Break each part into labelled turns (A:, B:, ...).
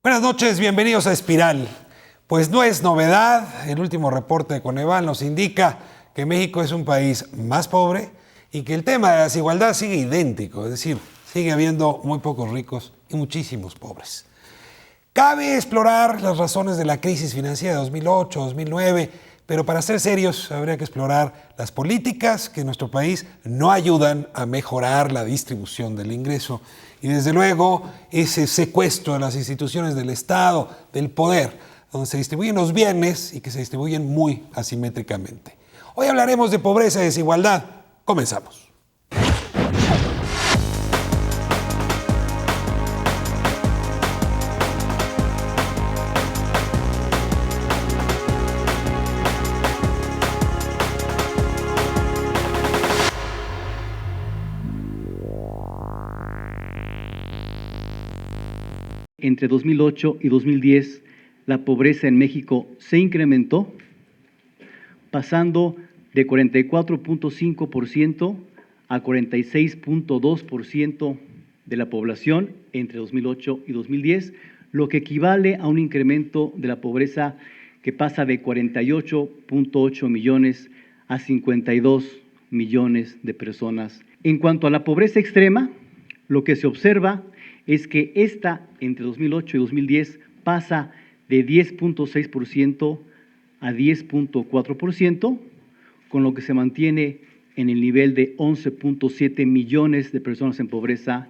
A: Buenas noches, bienvenidos a Espiral. Pues no es novedad, el último reporte de Coneval nos indica que México es un país más pobre y que el tema de la desigualdad sigue idéntico, es decir, sigue habiendo muy pocos ricos y muchísimos pobres. Cabe explorar las razones de la crisis financiera de 2008, 2009, pero para ser serios habría que explorar las políticas que en nuestro país no ayudan a mejorar la distribución del ingreso y desde luego ese secuestro de las instituciones del Estado, del poder, donde se distribuyen los bienes y que se distribuyen muy asimétricamente. Hoy hablaremos de pobreza y desigualdad. Comenzamos.
B: Entre 2008 y 2010, la pobreza en México se incrementó, pasando de 44.5% a 46.2% de la población entre 2008 y 2010, lo que equivale a un incremento de la pobreza que pasa de 48.8 millones a 52 millones de personas. En cuanto a la pobreza extrema, lo que se observa es que esta, entre 2008 y 2010, pasa de 10.6% a 10.4%, con lo que se mantiene en el nivel de 11.7 millones de personas en pobreza.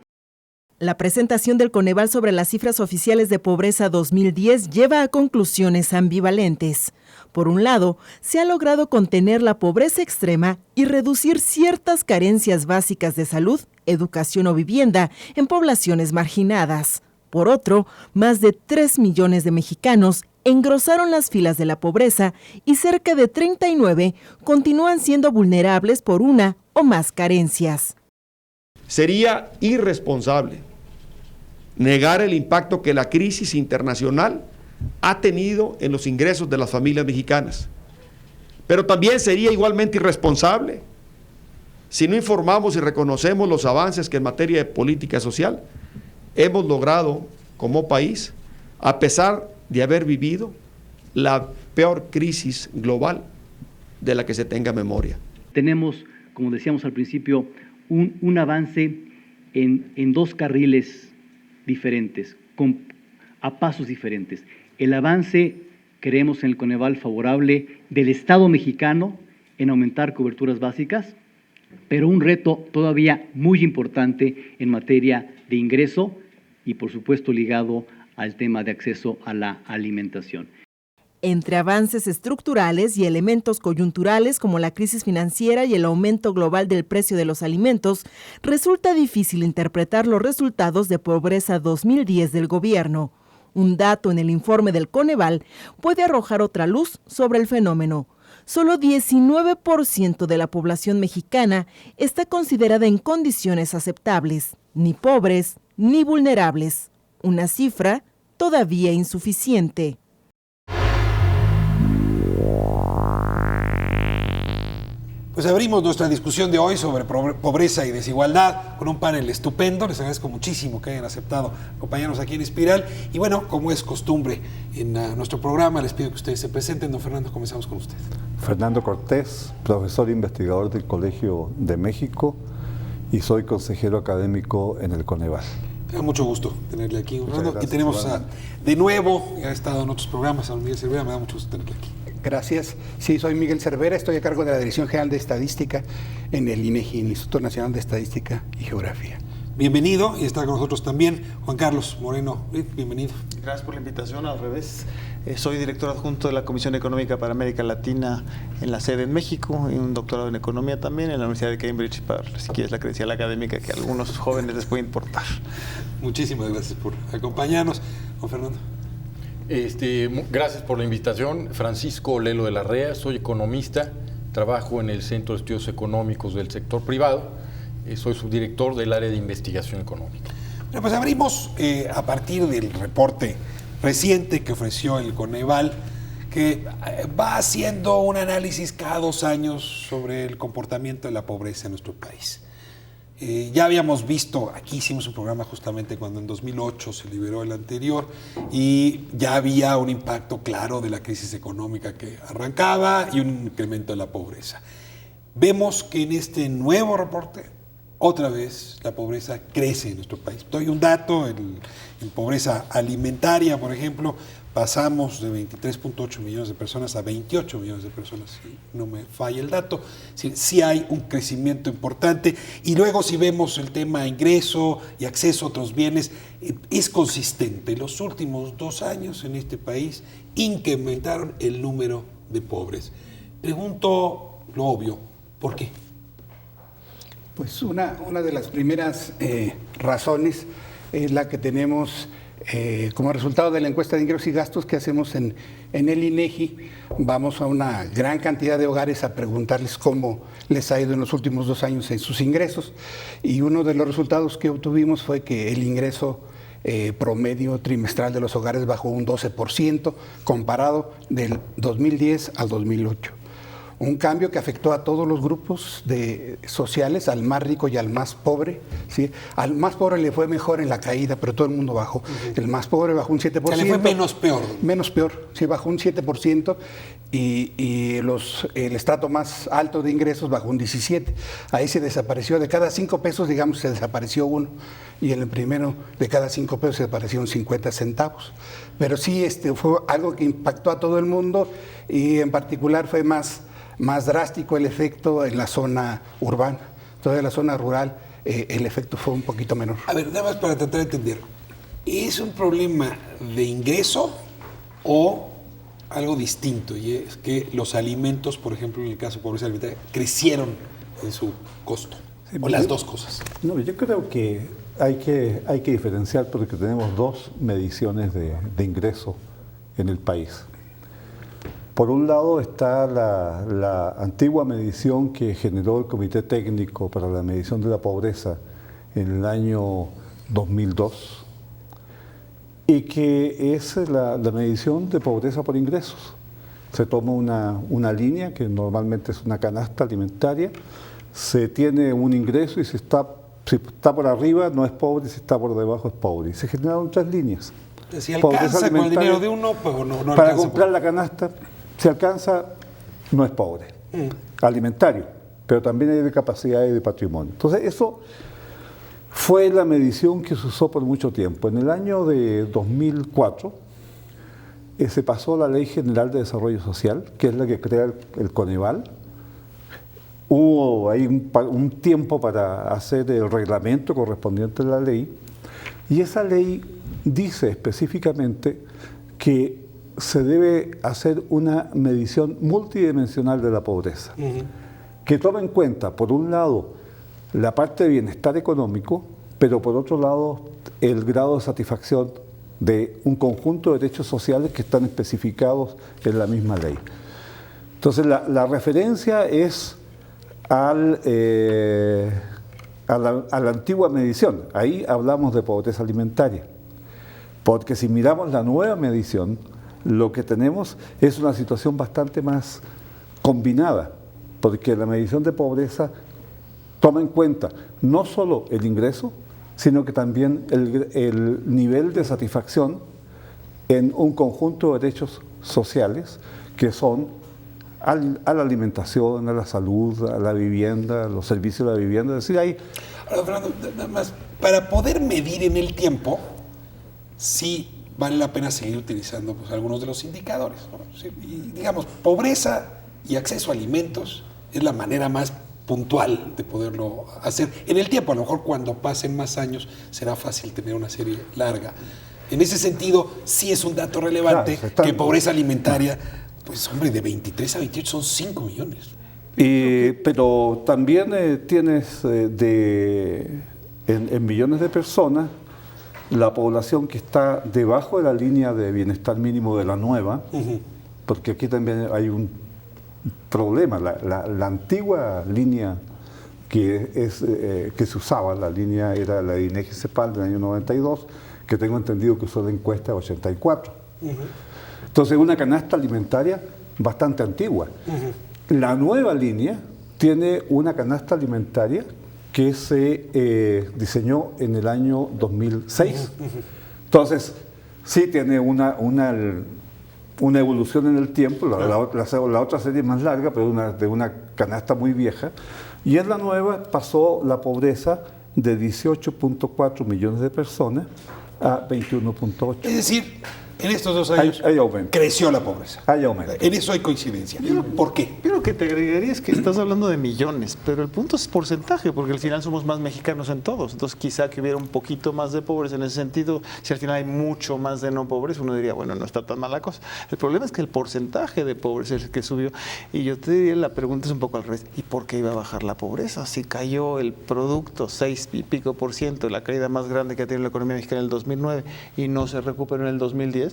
C: La presentación del Coneval sobre las cifras oficiales de pobreza 2010 lleva a conclusiones ambivalentes. Por un lado, se ha logrado contener la pobreza extrema y reducir ciertas carencias básicas de salud, educación o vivienda en poblaciones marginadas. Por otro, más de 3 millones de mexicanos engrosaron las filas de la pobreza y cerca de 39 continúan siendo vulnerables por una o más carencias.
D: Sería irresponsable negar el impacto que la crisis internacional ha tenido en los ingresos de las familias mexicanas. Pero también sería igualmente irresponsable si no informamos y reconocemos los avances que en materia de política social hemos logrado como país, a pesar de haber vivido la peor crisis global de la que se tenga memoria.
B: Tenemos, como decíamos al principio, un avance en dos carriles diferentes, a pasos diferentes. El avance, creemos en el Coneval, favorable del Estado mexicano en aumentar coberturas básicas, pero un reto todavía muy importante en materia de ingreso y, por supuesto, ligado al tema de acceso a la alimentación.
C: Entre avances estructurales y elementos coyunturales como la crisis financiera y el aumento global del precio de los alimentos, resulta difícil interpretar los resultados de pobreza 2010 del gobierno. Un dato en el informe del Coneval puede arrojar otra luz sobre el fenómeno. Solo 19% de la población mexicana está considerada en condiciones aceptables, ni pobres ni vulnerables. Una cifra todavía insuficiente.
A: Pues abrimos nuestra discusión de hoy sobre pobreza y desigualdad con un panel estupendo. Les agradezco muchísimo que hayan aceptado acompañarnos aquí en Espiral. Y bueno, como es costumbre en nuestro programa, les pido que ustedes se presenten. Don Fernando, comenzamos con usted.
E: Fernando Cortés, profesor investigador del Colegio de México y soy consejero académico en el Coneval.
A: Me da mucho gusto tenerle aquí.
E: Gracias,
A: y tenemos de nuevo, ha estado en otros programas, a don Miguel Cervera. Me da mucho gusto tenerle aquí.
F: Gracias. Sí, soy Miguel Cervera, estoy a cargo de la Dirección General de Estadística en el INEGI, el Instituto Nacional de Estadística y Geografía.
A: Bienvenido, y está con nosotros también Juan Carlos Moreno. Bienvenido.
G: Gracias por la invitación, al revés. Soy director adjunto de la Comisión Económica para América Latina en la sede en México y un doctorado en Economía también en la Universidad de Cambridge, para si quieres la credencial académica que a algunos jóvenes les puede importar.
A: Muchísimas gracias por acompañarnos. Juan Fernando.
H: Gracias por la invitación. Francisco Lelo de la Rea, soy economista, trabajo en el Centro de Estudios Económicos del Sector Privado, soy subdirector del área de investigación económica.
A: Bueno, pues abrimos a partir del reporte reciente que ofreció el Coneval, que va haciendo un análisis cada 2 años sobre el comportamiento de la pobreza en nuestro país. Ya habíamos visto, aquí hicimos un programa justamente cuando en 2008 se liberó el anterior y ya había un impacto claro de la crisis económica que arrancaba y un incremento de la pobreza. Vemos que en este nuevo reporte, otra vez la pobreza crece en nuestro país. Doy un dato, en pobreza alimentaria, por ejemplo, pasamos de 23.8 millones de personas a 28 millones de personas, si no me falla el dato. Sí hay un crecimiento importante. Y luego si vemos el tema ingreso y acceso a otros bienes, es consistente. Los últimos 2 años en este país incrementaron el número de pobres. Pregunto lo obvio, ¿por qué?
F: Pues una de las primeras razones es la que tenemos como resultado de la encuesta de ingresos y gastos que hacemos en el INEGI. Vamos a una gran cantidad de hogares a preguntarles cómo les ha ido en los últimos 2 años en sus ingresos, y uno de los resultados que obtuvimos fue que el ingreso promedio trimestral de los hogares bajó un 12% comparado del 2010 al 2008. Un cambio que afectó a todos los grupos sociales, al más rico y al más pobre, ¿sí? Al más pobre le fue mejor en la caída, pero todo el mundo bajó. El más pobre bajó un 7%.
A: Le fue menos peor.
F: Menos peor, sí, bajó un 7%, y el estrato más alto de ingresos bajó un 17%. Ahí se desapareció, de cada 5 pesos, digamos, se desapareció 1, y en el primero de cada 5 pesos se desaparecieron 50 centavos. Pero sí, fue algo que impactó a todo el mundo, y en particular fue más drástico el efecto en la zona urbana. Toda la zona rural el efecto fue un poquito menor.
A: A ver, nada más para tratar de entender, ¿es un problema de ingreso o algo distinto? Y es que los alimentos, por ejemplo, en el caso de pobreza alimentaria, crecieron en su costo. Sí, o las dos cosas.
E: No, yo creo que hay que diferenciar, porque tenemos 2 mediciones de ingreso en el país. Por un lado está la antigua medición que generó el Comité Técnico para la Medición de la Pobreza en el año 2002, y que es la medición de pobreza por ingresos. Se toma una línea que normalmente es una canasta alimentaria, se tiene un ingreso y si está por arriba no es pobre, si está por debajo es pobre. Y se generaron 3 líneas.
A: Si alcanza con el dinero de uno, pues no
E: para
A: alcanza
E: comprar la canasta. Si alcanza, no es pobre, alimentario, pero también hay de capacidad y de patrimonio. Entonces, eso fue la medición que se usó por mucho tiempo. En el año de 2004 se pasó la Ley General de Desarrollo Social, que es la que crea el Coneval. Hubo ahí un tiempo para hacer el reglamento correspondiente a la ley, y esa ley dice específicamente que se debe hacer una medición multidimensional de la pobreza, que toma en cuenta, por un lado, la parte de bienestar económico, pero por otro lado, el grado de satisfacción de un conjunto de derechos sociales que están especificados en la misma ley. Entonces, la referencia es a la antigua medición. Ahí hablamos de pobreza alimentaria, porque si miramos la nueva medición, lo que tenemos es una situación bastante más combinada, porque la medición de pobreza toma en cuenta no solo el ingreso, sino que también el nivel de satisfacción en un conjunto de derechos sociales que son a la alimentación, a la salud, a la vivienda, a los servicios de la vivienda. Es decir, hay...
A: Ahora, Fernando, nada más, para poder medir en el tiempo, sí vale la pena seguir utilizando pues, algunos de los indicadores, ¿no? Sí, y, digamos, pobreza y acceso a alimentos es la manera más puntual de poderlo hacer en el tiempo. A lo mejor cuando pasen más años será fácil tener una serie larga. En ese sentido, sí es un dato relevante, claro, que pobreza alimentaria, pues hombre, de 23 a 28 son 5 millones.
E: Pero también tienes en millones de personas la población que está debajo de la línea de bienestar mínimo de la nueva, porque aquí también hay un problema. La antigua línea que se usaba, la línea era la de INEGI-CEPAL del año 92, que tengo entendido que usó la encuesta de 84. Entonces, una canasta alimentaria bastante antigua. La nueva línea tiene una canasta alimentaria que se diseñó en el año 2006. Entonces, sí tiene una evolución en el tiempo, la otra serie es más larga, pero de una canasta muy vieja, y en la nueva pasó la pobreza de 18.4 millones de personas a 21.8.
A: Es decir, en estos 2 años
E: hay aumento.
A: Creció la pobreza.
E: Hay aumento.
A: En eso hay coincidencia. ¿Por qué?
G: Yo lo que te agregaría es que estás hablando de millones, pero el punto es porcentaje, porque al final somos más mexicanos en todos. Entonces, quizá que hubiera un poquito más de pobres en ese sentido. Si al final hay mucho más de no pobres, uno diría, bueno, no está tan mala cosa. El problema es que el porcentaje de pobres es el que subió. Y yo te diría, la pregunta es un poco al revés. ¿Y por qué iba a bajar la pobreza? Si cayó el producto 6 y pico %, la caída más grande que ha tenido la economía mexicana en el 2009, y no se recuperó en el 2010,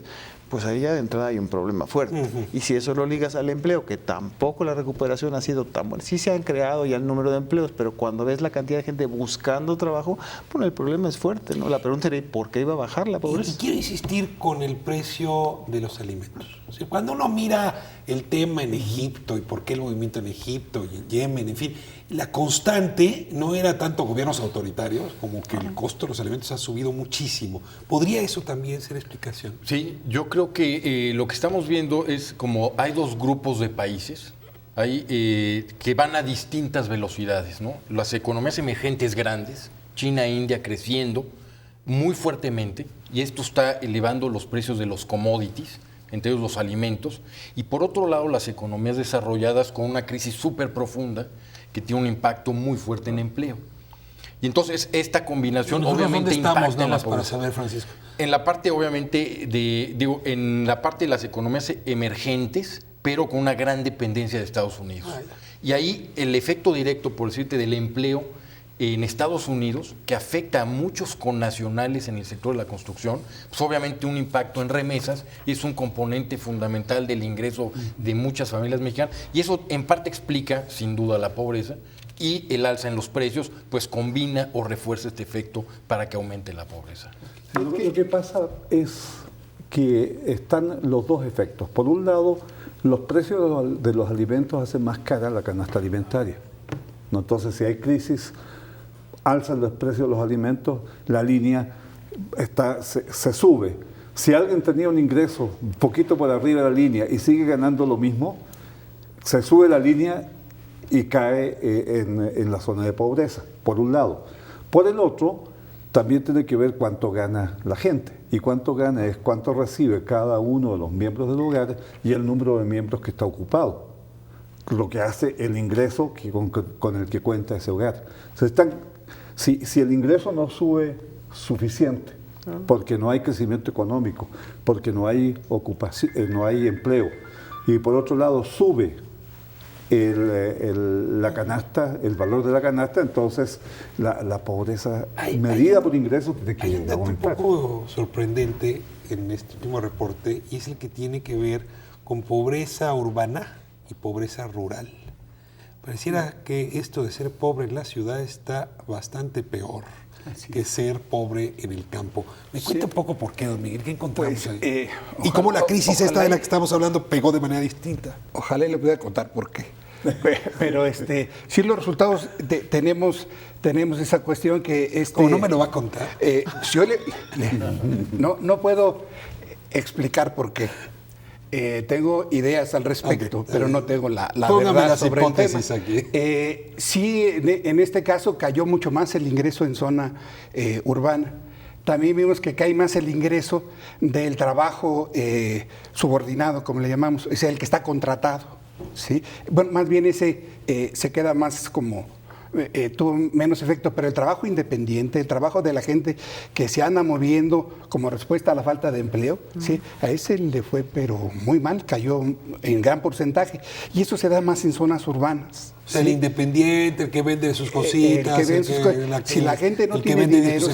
G: pues ahí ya de entrada hay un problema fuerte. Y si eso lo ligas al empleo, que tampoco la recuperación ha sido tan buena. Sí se han creado ya el número de empleos, pero cuando ves la cantidad de gente buscando trabajo, bueno, el problema es fuerte, ¿no? La pregunta era, ¿por qué iba a bajar la pobreza?
A: Y quiero insistir con el precio de los alimentos. O sea, cuando uno mira el tema en Egipto y por qué el movimiento en Egipto y en Yemen, en fin, la constante no era tanto gobiernos autoritarios como que el costo de los alimentos ha subido muchísimo. ¿Podría eso también ser explicación?
H: Sí, yo creo que lo que estamos viendo es como hay 2 grupos de países que van a distintas velocidades, ¿no? Las economías emergentes grandes, China e India creciendo muy fuertemente, y esto está elevando los precios de los commodities, entre ellos los alimentos, y por otro lado las economías desarrolladas con una crisis súper profunda que tiene un impacto muy fuerte en empleo. Y entonces esta combinación obviamente
A: ¿dónde estamos,
H: impacta en la
A: para
H: pobreza.
A: saber, Francisco?
H: En la parte obviamente en la parte de las economías emergentes, pero con una gran dependencia de Estados Unidos. Y ahí el efecto directo, por decirte, del empleo en Estados Unidos, que afecta a muchos connacionales en el sector de la construcción, pues obviamente un impacto en remesas, y es un componente fundamental del ingreso de muchas familias mexicanas, y eso en parte explica, sin duda, la pobreza, y el alza en los precios, pues combina o refuerza este efecto para que aumente la pobreza.
E: Lo que pasa es que están los dos efectos. Por un lado, los precios de los alimentos hacen más cara la canasta alimentaria, ¿no? Entonces, si hay crisis, alzan los precios de los alimentos, la línea se sube. Si alguien tenía un ingreso un poquito por arriba de la línea y sigue ganando lo mismo, se sube la línea y cae en la zona de pobreza, por un lado. Por el otro, también tiene que ver cuánto gana la gente. Y cuánto gana es cuánto recibe cada uno de los miembros del hogar y el número de miembros que está ocupado. Lo que hace el ingreso con el que cuenta ese hogar. Si el ingreso no sube suficiente, porque no hay crecimiento económico, porque no hay ocupación, no hay empleo, y por otro lado sube la canasta, el valor de la canasta, entonces la pobreza medida por ingresos tiene que aumentar.
A: Hay un dato un poco sorprendente en este último reporte, y es el que tiene que ver con pobreza urbana y pobreza rural. Pareciera que esto de ser pobre en la ciudad está bastante peor que ser pobre en el campo. Me cuenta un poco por qué, don Miguel, ¿qué encontramos ahí? Y cómo la crisis esta de la que estamos hablando pegó de manera distinta.
F: Ojalá le pudiera contar por qué. Pero sí, los resultados tenemos esa cuestión que...
A: ¿Cómo no me lo va a contar?
F: Yo no puedo explicar por qué. Tengo ideas al respecto, pero no tengo la verdad sobre el tema.
A: Aquí.
F: Sí, en este caso cayó mucho más el ingreso en zona urbana. También vimos que cae más el ingreso del trabajo subordinado, como le llamamos, es el que está contratado. ¿Sí? Bueno, más bien ese se queda más como... tuvo menos efecto, pero el trabajo independiente, el trabajo de la gente que se anda moviendo como respuesta a la falta de empleo, ¿sí? A ese le fue pero muy mal, cayó en gran porcentaje, y eso se da más en zonas urbanas.
A: O sea, el independiente, el que vende sus cositas,
F: si la gente no tiene dinero,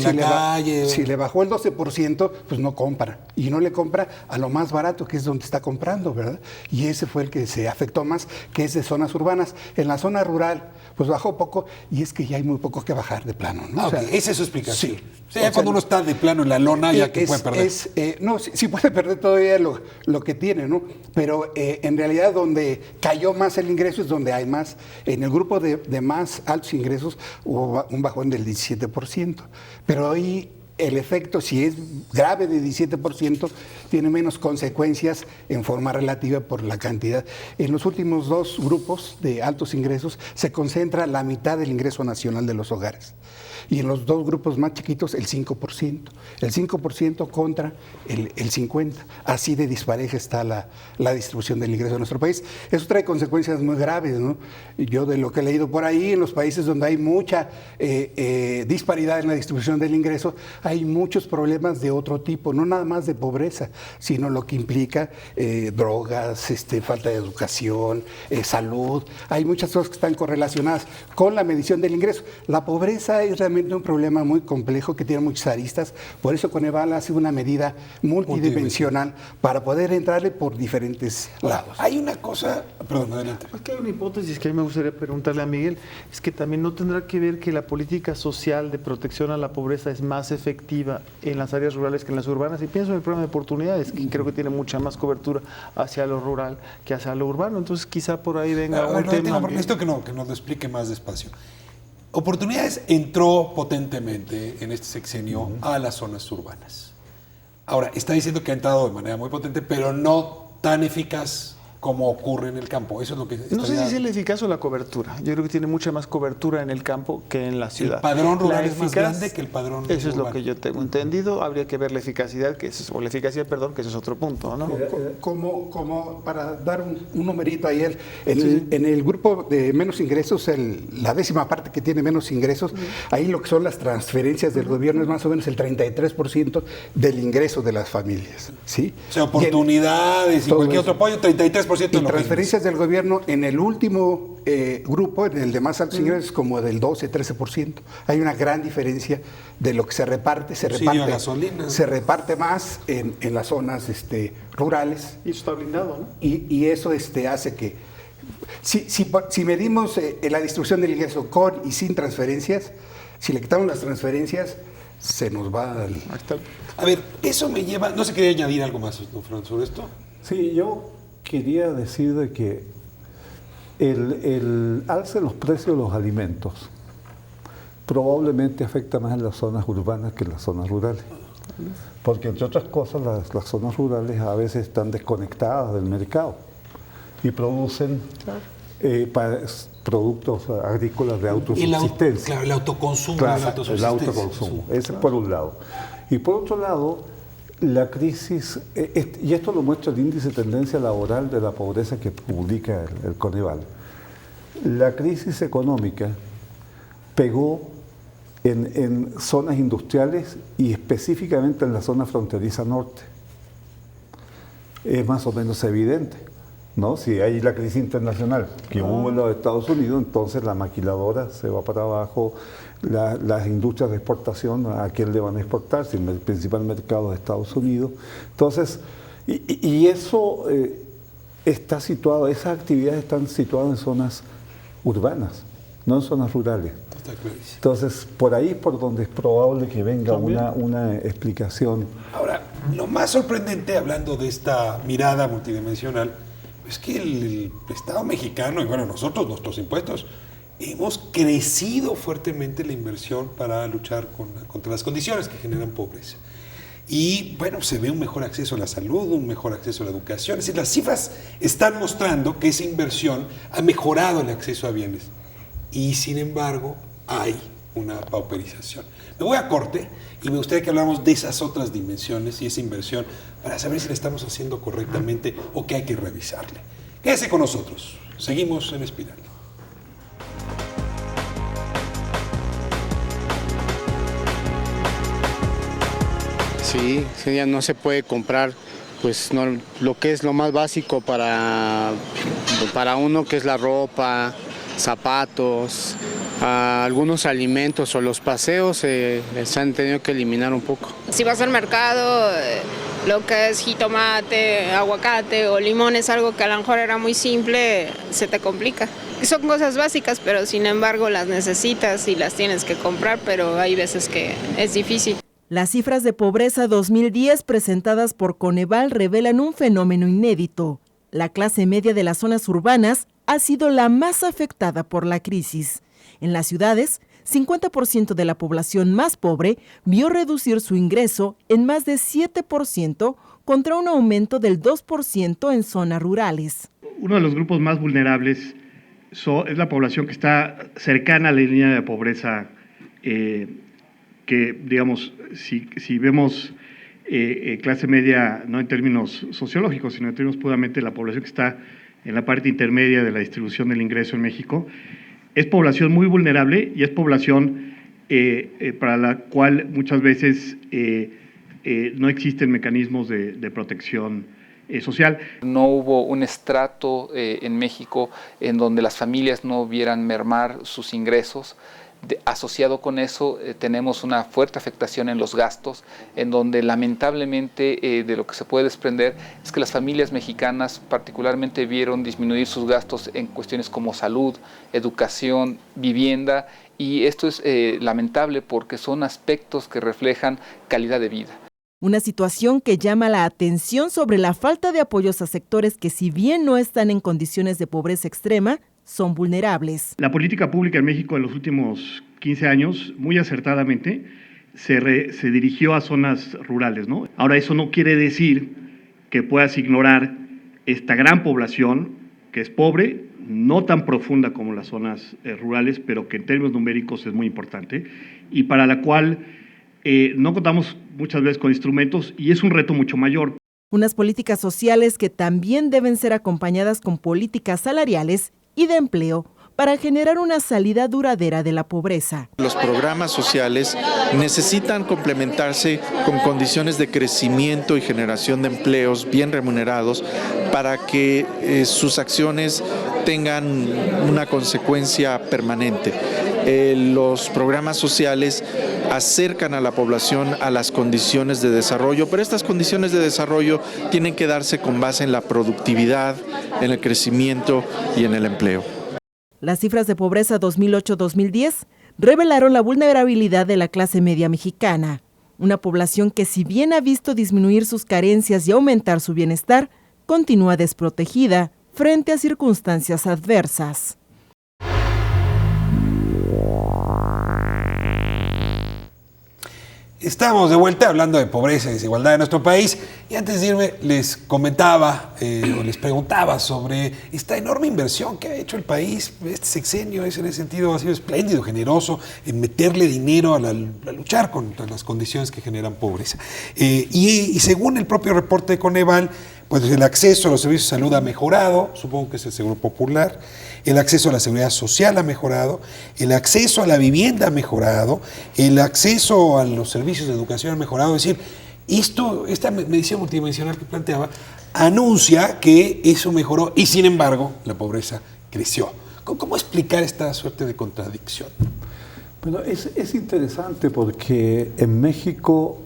F: si le bajó el 12%, pues no compra. Y no le compra a lo más barato, que es donde está comprando, ¿verdad? Y ese fue el que se afectó más, que es de zonas urbanas. En la zona rural, pues bajó poco, y es que ya hay muy poco que bajar de plano, ¿no?
A: O sea, esa es su explicación.
F: Sí.
A: O sea, cuando uno está de plano en la lona, ya que puede perder.
F: Sí puede perder todavía lo que tiene, ¿no? Pero en realidad donde cayó más el ingreso es donde hay más. En el grupo de más altos ingresos hubo un bajón del 17%. Pero ahí el efecto, si es grave de 17%, tiene menos consecuencias en forma relativa por la cantidad. En los últimos dos grupos de altos ingresos se concentra la mitad del ingreso nacional de los hogares. Y en los dos grupos más chiquitos, el 5%. El 5% contra el 50%. Así de dispareja está la distribución del ingreso de nuestro país. Eso trae consecuencias muy graves, ¿no? Yo de lo que he leído por ahí, en los países donde hay mucha disparidad en la distribución del ingreso, hay muchos problemas de otro tipo, no nada más de pobreza, sino lo que implica drogas, falta de educación, salud. Hay muchas cosas que están correlacionadas con la medición del ingreso. La pobreza es realmente un problema muy complejo que tiene muchas aristas. Por eso Coneval hace una medida multidimensional para poder entrarle por diferentes lados.
A: Hay una cosa, perdón, adelante.
G: Es que hay una hipótesis que a mí me gustaría preguntarle a Miguel, es que también no tendrá que ver que la política social de protección a la pobreza es más efectiva en las áreas rurales que en las urbanas. Y pienso en el programa de oportunidades, que creo que tiene mucha más cobertura hacia lo rural que hacia lo urbano. Entonces quizá por ahí venga un tema.
A: Necesito que nos lo explique más despacio. Oportunidades entró potentemente en este sexenio a las zonas urbanas. Ahora, está diciendo que ha entrado de manera muy potente, pero no tan eficaz como ocurre en el campo. Eso es lo que
G: no sé si es la eficacia o la cobertura. Yo creo que tiene mucha más cobertura en el campo que en la ciudad.
A: El padrón rural es más grande que el padrón urbano.
G: Eso es lo que yo tengo entendido. Habría que ver la eficacia, que ese es otro punto, ¿no?
F: Como para dar un numerito ahí, en el grupo de menos ingresos, la décima parte que tiene menos ingresos, ahí lo que son las transferencias del gobierno es más o menos el 33% del ingreso de las familias, ¿sí?
A: O sea, oportunidades y cualquier otro apoyo, 33%.
F: Y transferencias del gobierno en el último grupo, en el de más altos ingresos, como del 12-13%. Hay una gran diferencia de lo que se reparte. Se reparte más en las zonas rurales.
G: Y eso está blindado, ¿no?
F: Y eso hace que, si medimos la distribución del ingreso con y sin transferencias, si le quitamos las transferencias, se nos va al...
A: A ver, eso me lleva... ¿No se quería añadir algo más, don Fran, sobre esto?
E: Sí, yo quería decir de que el alza en los precios de los alimentos probablemente afecta más en las zonas urbanas que en las zonas rurales. Porque, entre otras cosas, las zonas rurales a veces están desconectadas del mercado y producen productos agrícolas de autosubsistencia.
A: Claro, el autoconsumo.
E: Claro, el autoconsumo. Ese por un lado. Y por otro lado, la crisis, y esto lo muestra el índice de tendencia laboral de la pobreza que publica el Coneval, la crisis económica pegó en zonas industriales y específicamente en la zona fronteriza norte. Es más o menos evidente, ¿no? Si hay la crisis internacional que hubo en los Estados Unidos, entonces la maquiladora se va para abajo, las industrias de exportación, ¿a quién le van a exportar? Si el principal mercado es Estados Unidos. Entonces, y eso está situado, esas actividades están situadas en zonas urbanas, no en zonas rurales. Entonces, por ahí es por donde es probable que venga una explicación.
A: Ahora, lo más sorprendente, hablando de esta mirada multidimensional, es que el Estado mexicano, y bueno, nosotros, nuestros impuestos, hemos crecido fuertemente la inversión para luchar contra las condiciones que generan pobreza. Y bueno, se ve un mejor acceso a la salud, un mejor acceso a la educación. Es decir, las cifras están mostrando que esa inversión ha mejorado el acceso a bienes. Y sin embargo, hay una pauperización. Me voy a corte y me gustaría que habláramos de esas otras dimensiones y esa inversión para saber si la estamos haciendo correctamente o qué hay que revisarle. Quédese con nosotros. Seguimos en Espiral.
I: Sí, ya no se puede comprar pues no, lo que es lo más básico para uno, que es la ropa, zapatos, algunos alimentos o los paseos se han tenido que eliminar un poco.
J: Si vas al mercado, lo que es jitomate, aguacate o limón es algo que a lo mejor era muy simple, se te complica. son cosas básicas, pero sin embargo las necesitas y las tienes que comprar, pero hay veces que es difícil.
C: Las cifras de pobreza 2010 presentadas por Coneval revelan un fenómeno inédito. La clase media de las zonas urbanas ha sido la más afectada por la crisis. En las ciudades, 50% de la población más pobre vio reducir su ingreso en más de 7% contra un aumento del 2% en zonas rurales.
K: Uno de los grupos más vulnerables es la población que está cercana a la línea de pobreza, que, digamos, si vemos clase media, no en términos sociológicos, sino en términos puramente de la población que está en la parte intermedia de la distribución del ingreso en México, es población muy vulnerable y es población para la cual muchas veces no existen mecanismos de protección social.
L: No hubo un estrato en México en donde las familias no vieran mermar sus ingresos. Asociado con eso tenemos una fuerte afectación en los gastos, en donde lamentablemente de lo que se puede desprender es que las familias mexicanas particularmente vieron disminuir sus gastos en cuestiones como salud, educación, vivienda, y esto es lamentable porque son aspectos que reflejan calidad de vida.
C: Una situación que llama la atención sobre la falta de apoyos a sectores que, si bien no están en condiciones de pobreza extrema, son vulnerables.
K: La política pública en México en los últimos 15 años, muy acertadamente, se dirigió a zonas rurales, ¿no? Ahora, eso no quiere decir que puedas ignorar esta gran población que es pobre, no tan profunda como las zonas rurales, pero que en términos numéricos es muy importante, y para la cual no contamos muchas veces con instrumentos, y es un reto mucho mayor.
C: Unas políticas sociales que también deben ser acompañadas con políticas salariales y de empleo para generar una salida duradera de la pobreza.
M: Los programas sociales necesitan complementarse con condiciones de crecimiento y generación de empleos bien remunerados para que sus acciones tengan una consecuencia permanente. Los programas sociales acercan a la población a las condiciones de desarrollo, pero estas condiciones de desarrollo tienen que darse con base en la productividad, en el crecimiento y en el empleo.
C: Las cifras de pobreza 2008-2010 revelaron la vulnerabilidad de la clase media mexicana, una población que, si bien ha visto disminuir sus carencias y aumentar su bienestar, continúa desprotegida frente a circunstancias adversas.
A: Estamos de vuelta hablando de pobreza y desigualdad de nuestro país, y antes de irme les comentaba o les preguntaba sobre esta enorme inversión que ha hecho el país. Este sexenio en ese sentido ha sido espléndido, generoso en meterle dinero a luchar contra las condiciones que generan pobreza. Y según el propio reporte de Coneval, pues el acceso a los servicios de salud ha mejorado, supongo que es el Seguro Popular, el acceso a la seguridad social ha mejorado, el acceso a la vivienda ha mejorado, el acceso a los servicios de educación ha mejorado. Es decir, esta medición multidimensional que planteaba anuncia que eso mejoró y, sin embargo, la pobreza creció. ¿Cómo explicar esta suerte de contradicción?
E: Bueno, es interesante porque en México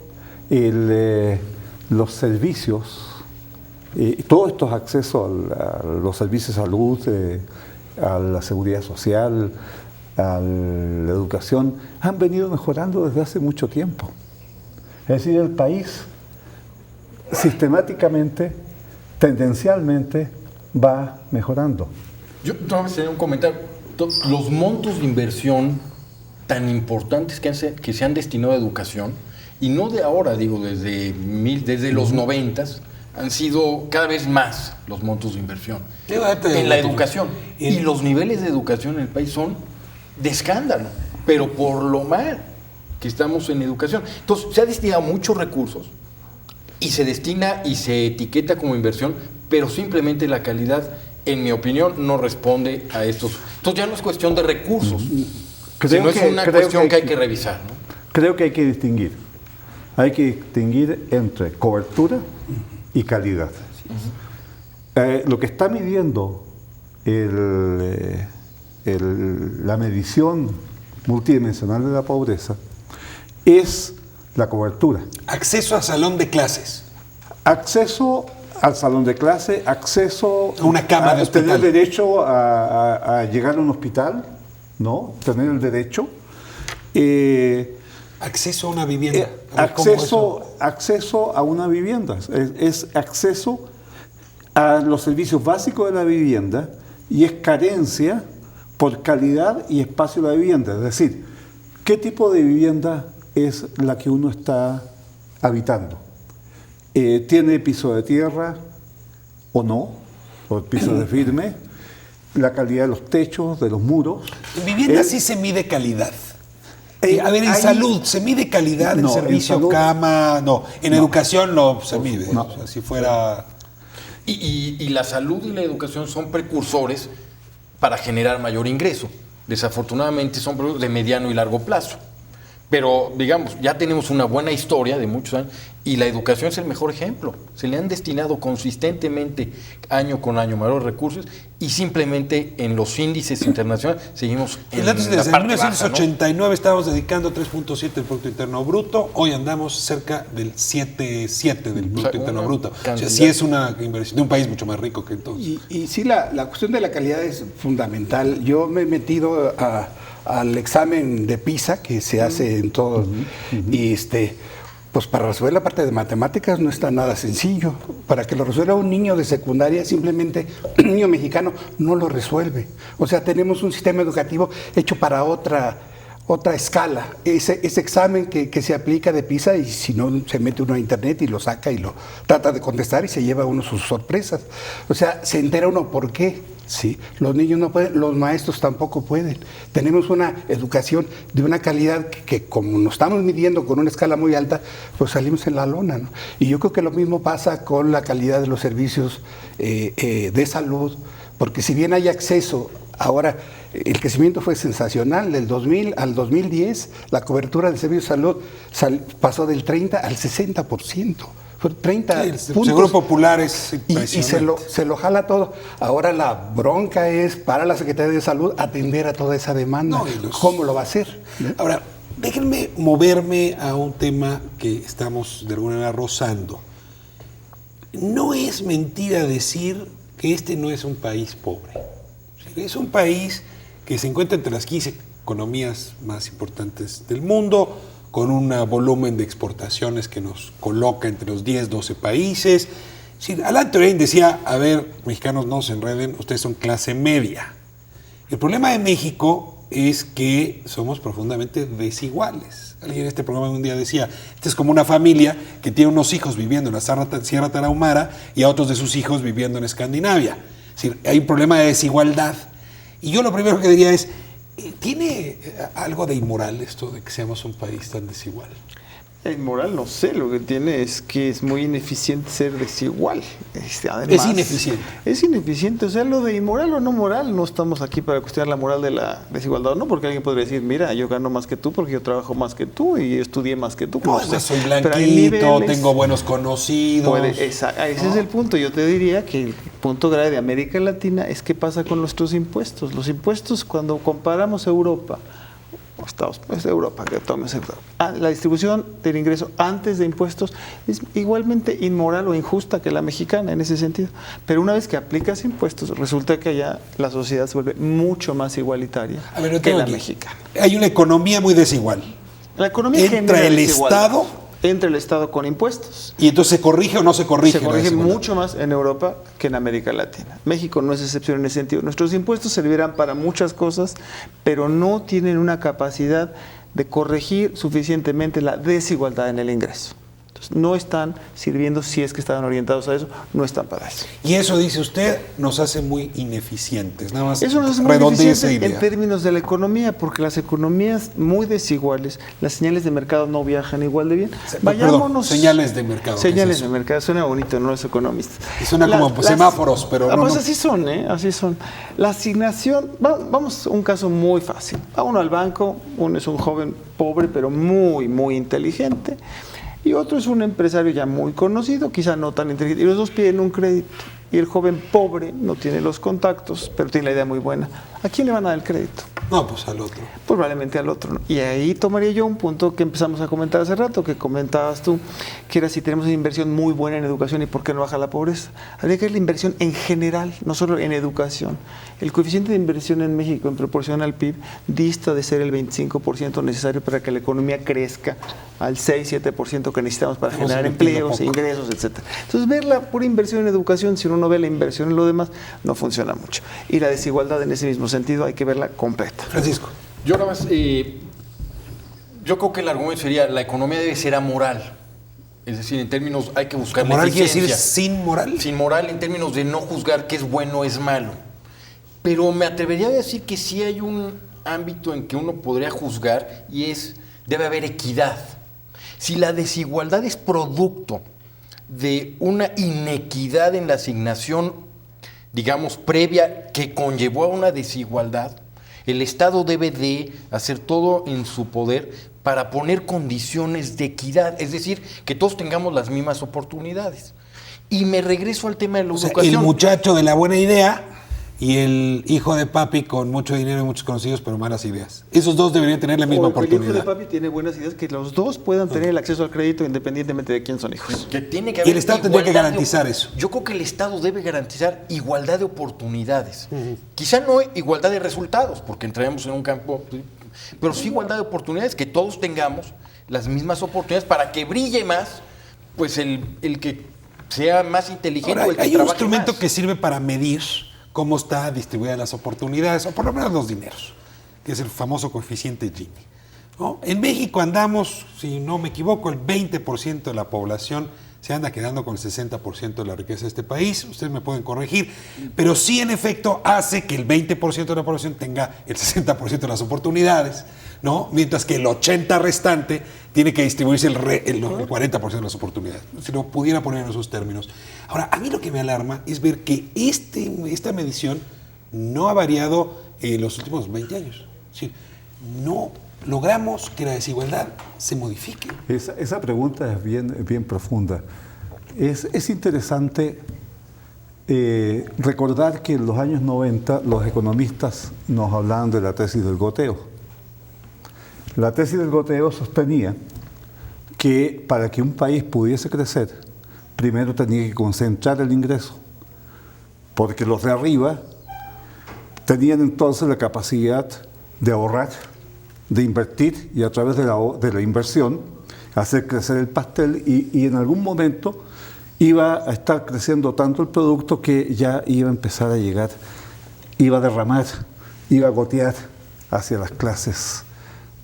E: los servicios, todos estos accesos a los servicios de salud, a la seguridad social, a la educación, han venido mejorando desde hace mucho tiempo. Es decir, el país sistemáticamente, tendencialmente, va mejorando.
H: Yo tengo un comentario. Los montos de inversión tan importantes que se han destinado a educación, y no de ahora, digo, desde los 90s, han sido cada vez más los montos de inversión en la educación. Y los niveles de educación en el país son de escándalo, pero por lo mal que estamos en educación. Entonces, se ha destinado muchos recursos y se destina y se etiqueta como inversión, pero simplemente la calidad, en mi opinión, no responde a estos. Entonces ya no es cuestión de recursos, sino es una cuestión que hay que revisar, ¿no?
E: Creo que hay que distinguir. Hay que distinguir entre cobertura y calidad. Lo que está midiendo la medición multidimensional de la pobreza es la cobertura.
A: Acceso a salón de clases.
E: Acceso al salón de clase, acceso
A: a una cama de hospital,
E: tener derecho a llegar a un hospital, ¿no? Tener el derecho.
A: Acceso a una vivienda.
E: Acceso a una vivienda. Es acceso a los servicios básicos de la vivienda y es carencia por calidad y espacio de la vivienda. Es decir, ¿qué tipo de vivienda es la que uno está habitando? ¿Tiene piso de tierra o no? ¿O piso de firme? La calidad de los techos, de los muros.
A: En vivienda sí se mide calidad. A ver, en salud, ¿se mide calidad en servicio, salud, cama? No, en educación no se mide. No. O sea, si fuera...
H: Y la salud y la educación son precursores para generar mayor ingreso. Desafortunadamente son productos de mediano y largo plazo. Pero, digamos, ya tenemos una buena historia de muchos años y la educación es el mejor ejemplo. Se le han destinado consistentemente, año con año, mayores recursos y simplemente en los índices internacionales seguimos en la parte baja, ¿no?
A: En 1989 estábamos dedicando 3.7 del Producto Interno Bruto, hoy andamos cerca del 7.7 del Producto Interno Bruto. O sea, sí es una inversión de un país mucho más rico que entonces.
F: Y sí, la cuestión de la calidad es fundamental. Yo me he metido al examen de PISA que se hace en todo y pues para resolver la parte de matemáticas no está nada sencillo. Para que lo resuelva un niño de secundaria, simplemente un niño mexicano no lo resuelve. O sea, tenemos un sistema educativo hecho para otra escala. Ese examen que se aplica de PISA, y si no se mete uno a internet y lo saca y lo trata de contestar y se lleva uno sus sorpresas. O sea, se entera uno por qué. Sí, los niños no pueden, los maestros tampoco pueden. Tenemos una educación de una calidad que como nos estamos midiendo con una escala muy alta, pues salimos en la lona, ¿no? Y yo creo que lo mismo pasa con la calidad de los servicios de salud, porque si bien hay acceso, ahora el crecimiento fue sensacional, del 2000 al 2010 la cobertura del servicio de salud pasó del 30 al 60%. 30 puntos.
A: Seguro Popular es
F: impresionante. Y se lo jala todo. Ahora la bronca es para la Secretaría de Salud atender a toda esa demanda. ¿Cómo lo va a hacer?
A: Ahora, déjenme moverme a un tema que estamos de alguna manera rozando. No es mentira decir que este no es un país pobre. Es un país que se encuentra entre las 15 economías más importantes del mundo, con un volumen de exportaciones que nos coloca entre los 10, 12 países. Sí, Alan Turing decía, a ver, mexicanos no se enreden, ustedes son clase media. El problema de México es que somos profundamente desiguales. Alguien en este programa un día decía, esta es como una familia que tiene unos hijos viviendo en la Sierra Tarahumara y a otros de sus hijos viviendo en Escandinavia. Es decir, hay un problema de desigualdad. Y yo lo primero que diría es, ¿tiene algo de inmoral esto de que seamos un país tan desigual?
G: Inmoral no sé, lo que tiene es que es muy ineficiente ser desigual. Además,
A: es ineficiente.
G: Es ineficiente, o sea, lo de inmoral o no moral, no estamos aquí para cuestionar la moral de la desigualdad, no, porque alguien podría decir, mira, yo gano más que tú porque yo trabajo más que tú y estudié más que tú.
A: No, soy blanquito, tengo buenos conocidos.
G: Ese es el punto. Yo te diría que el punto grave de América Latina es qué pasa con nuestros impuestos. Los impuestos, cuando comparamos Europa, Estados Unidos, Europa, que tomes la distribución del ingreso antes de impuestos es igualmente inmoral o injusta que la mexicana en ese sentido. Pero una vez que aplicas impuestos, resulta que allá la sociedad se vuelve mucho más igualitaria que la mexicana.
A: Hay una economía muy desigual.
G: La economía
A: entra el Estado.
G: Entre el Estado con impuestos.
A: ¿Y entonces se corrige o no se corrige?
G: Se corrige mucho más en Europa que en América Latina. México no es excepción en ese sentido. Nuestros impuestos servirán para muchas cosas, pero no tienen una capacidad de corregir suficientemente la desigualdad en el ingreso. Entonces, no están sirviendo, si es que estaban orientados a eso, no están para eso.
A: Y eso, dice usted, nos hace muy ineficientes. Nada más
G: eso nos hace muy ineficientes en términos de la economía, porque las economías muy desiguales, las señales de mercado no viajan igual de bien.
A: Vayámonos. Señales de mercado.
G: Señales de mercado, suena bonito, no es economista.
A: Y suena como semáforos, pero no.
G: Pues así son, así son. La asignación, vamos a un caso muy fácil. Va uno al banco, uno es un joven pobre, pero muy, muy inteligente. Y otro es un empresario ya muy conocido, quizá no tan inteligente, y los dos piden un crédito. Y el joven pobre no tiene los contactos, pero tiene la idea muy buena. ¿A quién le van a dar el crédito?
A: No, pues al otro.
G: Probablemente al otro, ¿no? Y ahí tomaría yo un punto que empezamos a comentar hace rato, que comentabas tú, que era si tenemos una inversión muy buena en educación y por qué no baja la pobreza. Habría que ver la inversión en general, no solo en educación. El coeficiente de inversión en México en proporción al PIB dista de ser el 25% necesario para que la economía crezca al 6-7% que necesitamos para generar empleos, ingresos, etc. Entonces, ver la pura inversión en educación, si uno no ve la inversión en lo demás, no funciona mucho. Y la desigualdad en ese mismo sentido hay que verla completa.
A: Francisco.
H: Yo nada más, yo creo que el argumento sería, la economía debe ser amoral. Es decir, en términos, hay que buscar la
A: ¿Moral quiere
H: eficiencia.
A: decir sin moral?
H: Sin moral en términos de no juzgar qué es bueno o es malo. Pero me atrevería a decir que sí hay un ámbito en que uno podría juzgar y es, debe haber equidad. Si la desigualdad es producto de una inequidad en la asignación, digamos, previa que conllevó a una desigualdad, el Estado debe de hacer todo en su poder para poner condiciones de equidad, es decir, que todos tengamos las mismas oportunidades. Y me regreso al tema de la educación.
A: El muchacho de la buena idea y el hijo de papi con mucho dinero y muchos conocidos pero malas ideas. Esos dos deberían tener la misma oportunidad.
G: El hijo de papi tiene buenas ideas, que los dos puedan tener el acceso al crédito independientemente de quién son hijos.
H: Que tiene que haber
A: y el Estado tendría que garantizar eso.
H: Yo creo que el Estado debe garantizar igualdad de oportunidades. Quizá no igualdad de resultados, porque entraremos en un campo, pero sí igualdad de oportunidades, que todos tengamos las mismas oportunidades para que brille más, pues el que sea más inteligente.
A: Ahora,
H: o el que
A: hay un
H: trabaje
A: instrumento
H: más.
A: que sirve para medir cómo está distribuida las oportunidades, o por lo menos los dineros, que es el famoso coeficiente Gini, ¿no? En México andamos, si no me equivoco, el 20% de la población se anda quedando con el 60% de la riqueza de este país. Ustedes me pueden corregir, pero sí en efecto hace que el 20% de la población tenga el 60% de las oportunidades, ¿no? Mientras que el 80% restante tiene que distribuirse el 40% de las oportunidades. Si lo pudiera poner en esos términos. Ahora, a mí lo que me alarma es ver que esta medición no ha variado en los últimos 20 años. Es decir, no logramos que la desigualdad se modifique.
E: Esa pregunta es bien profunda. Es interesante recordar que en los años 90 los economistas nos hablaban de la tesis del goteo. La tesis del goteo sostenía que para que un país pudiese crecer, primero tenía que concentrar el ingreso, porque los de arriba tenían entonces la capacidad de ahorrar, de invertir y a través de la inversión hacer crecer el pastel y en algún momento iba a estar creciendo tanto el producto que ya iba a empezar a llegar, iba a derramar, iba a gotear hacia las clases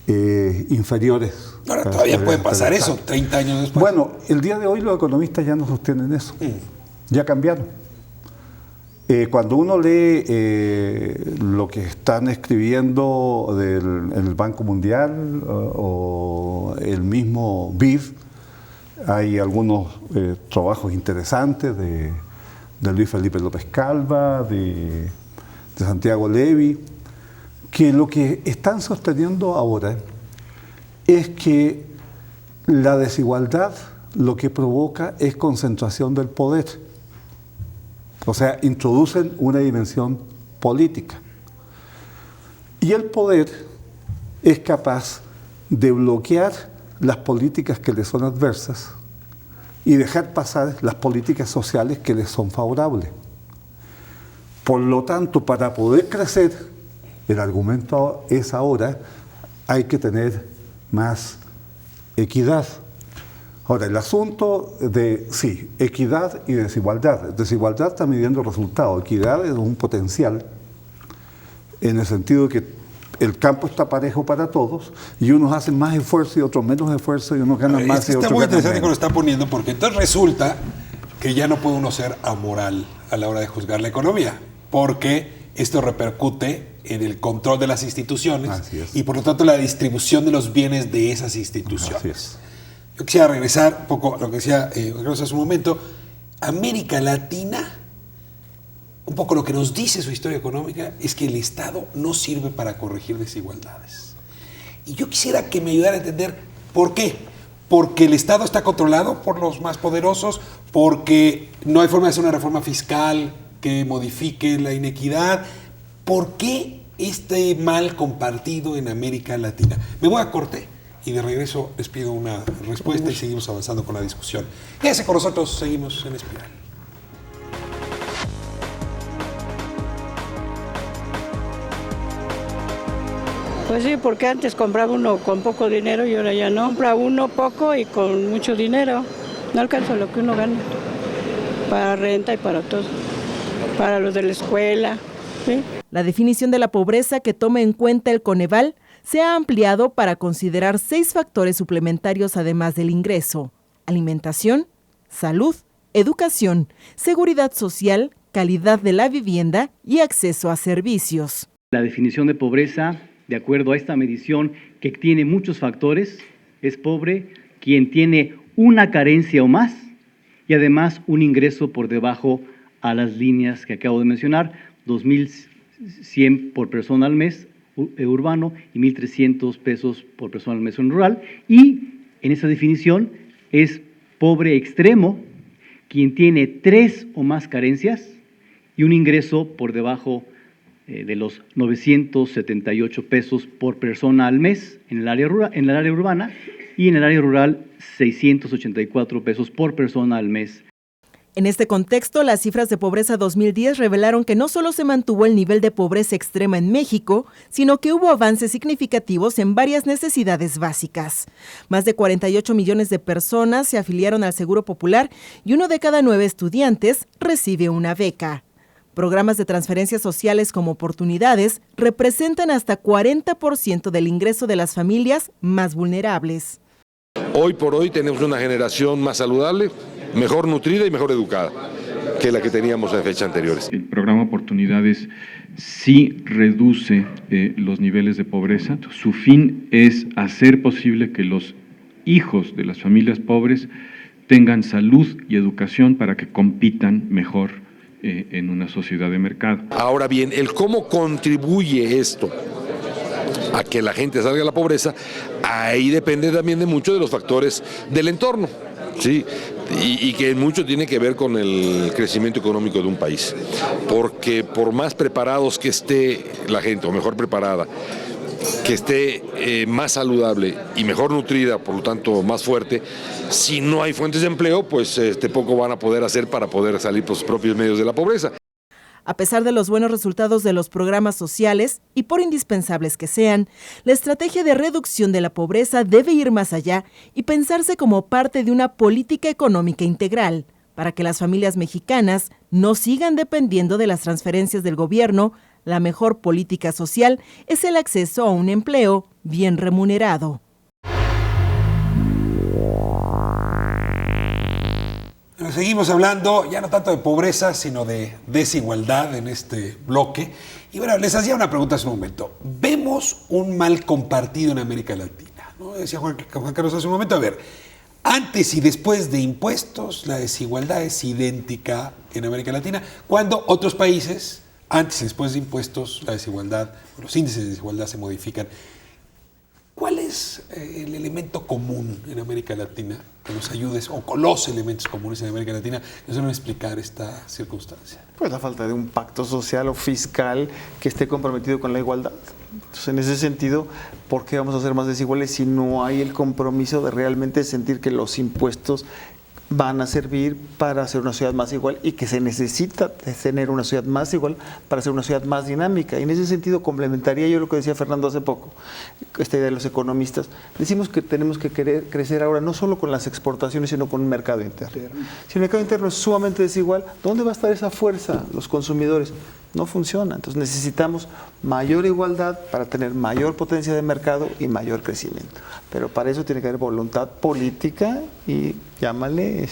E: inferiores.
A: Ahora todavía puede pasar eso 30 años después.
E: Bueno, el día de hoy los economistas ya no sostienen eso, ya cambiaron. Cuando uno lee lo que están escribiendo en el Banco Mundial o el mismo BID, hay algunos trabajos interesantes de Luis Felipe López Calva, de Santiago Levy, que lo que están sosteniendo ahora es que la desigualdad lo que provoca es concentración del poder. O sea, introducen una dimensión política. Y el poder es capaz de bloquear las políticas que le son adversas y dejar pasar las políticas sociales que les son favorables. Por lo tanto, para poder crecer, el argumento es ahora, hay que tener más equidad. Ahora, el asunto de, sí, equidad y desigualdad. Desigualdad está midiendo resultados. Equidad es un potencial en el sentido de que el campo está parejo para todos y unos hacen más esfuerzo y otros menos esfuerzo y unos ganan más y otros ganan menos.
A: Está muy interesante que lo está poniendo porque entonces resulta que ya no puede uno ser amoral a la hora de juzgar la equidad porque esto repercute en el control de las instituciones y por lo tanto la distribución de los bienes de esas instituciones.
E: Así es.
A: Yo quisiera regresar un poco a lo que decía hace un momento. América Latina, un poco lo que nos dice su historia económica es que el Estado no sirve para corregir desigualdades. Y yo quisiera que me ayudara a entender por qué. Porque el Estado está controlado por los más poderosos, porque no hay forma de hacer una reforma fiscal que modifique la inequidad. ¿Por qué este mal compartido en América Latina? Me voy a corte y de regreso les pido una respuesta y seguimos avanzando con la discusión. Quédense con nosotros, seguimos en Espiral.
N: Pues sí, porque antes compraba uno con poco dinero y ahora ya no. Compra uno poco y con mucho dinero. No alcanza lo que uno gana. Para renta y para todo. Para los de la escuela. ¿Sí?
C: La definición de la pobreza que toma en cuenta el Coneval se ha ampliado para considerar 6 factores suplementarios además del ingreso: alimentación, salud, educación, seguridad social, calidad de la vivienda y acceso a servicios.
B: La definición de pobreza, de acuerdo a esta medición que tiene muchos factores, es pobre quien tiene una carencia o más y además un ingreso por debajo a las líneas que acabo de mencionar, 2.100 por persona al mes urbano y 1.300 pesos por persona al mes en rural. Y en esa definición es pobre extremo quien tiene 3 o más carencias y un ingreso por debajo de los 978 pesos por persona al mes en el área urbana y en el área rural 684 pesos por persona al mes.
C: En este contexto, las cifras de pobreza 2010 revelaron que no solo se mantuvo el nivel de pobreza extrema en México, sino que hubo avances significativos en varias necesidades básicas. Más de 48 millones de personas se afiliaron al Seguro Popular y 1 de cada 9 estudiantes recibe una beca. Programas de transferencias sociales como Oportunidades representan hasta 40% del ingreso de las familias más vulnerables.
O: Hoy por hoy tenemos una generación más saludable, mejor nutrida y mejor educada que la que teníamos en fechas anteriores.
P: El programa Oportunidades sí reduce los niveles de pobreza. Su fin es hacer posible que los hijos de las familias pobres tengan salud y educación para que compitan mejor en una sociedad de mercado.
O: Ahora bien, el cómo contribuye esto a que la gente salga de la pobreza, ahí depende también de mucho de los factores del entorno, ¿sí? Y que mucho tiene que ver con el crecimiento económico de un país, porque por más preparados que esté la gente, o mejor preparada, que esté más saludable y mejor nutrida, por lo tanto más fuerte, si no hay fuentes de empleo, pues poco van a poder hacer para poder salir por sus propios medios de la pobreza.
C: A pesar de los buenos resultados de los programas sociales, y por indispensables que sean, la estrategia de reducción de la pobreza debe ir más allá y pensarse como parte de una política económica integral, para que las familias mexicanas no sigan dependiendo de las transferencias del gobierno. La mejor política social es el acceso a un empleo bien remunerado.
A: Bueno, seguimos hablando ya no tanto de pobreza, sino de desigualdad en este bloque. Y bueno, les hacía una pregunta hace un momento. ¿Vemos un mal compartido en América Latina? ¿No? Decía Juan Carlos hace un momento. A ver, antes y después de impuestos, la desigualdad es idéntica en América Latina, cuando otros países, antes y después de impuestos, la desigualdad, los índices de desigualdad se modifican. ¿Cuál es el elemento común en América Latina que nos ayude, o con los elementos comunes en América Latina que nos van a explicar esta circunstancia?
G: Pues la falta de un pacto social o fiscal que esté comprometido con la igualdad. Entonces, en ese sentido, ¿por qué vamos a ser más desiguales si no hay el compromiso de realmente sentir que los impuestos van a servir para hacer una sociedad más igual y que se necesita tener una sociedad más igual para hacer una sociedad más dinámica? Y en ese sentido complementaría yo lo que decía Fernando hace poco, esta idea de los economistas. Decimos que tenemos que querer crecer ahora no solo con las exportaciones, sino con un mercado interno. Si el mercado interno es sumamente desigual, ¿dónde va a estar esa fuerza? Los consumidores. No funciona. Entonces necesitamos mayor igualdad para tener mayor potencia de mercado y mayor crecimiento. Pero para eso tiene que haber voluntad política y llámale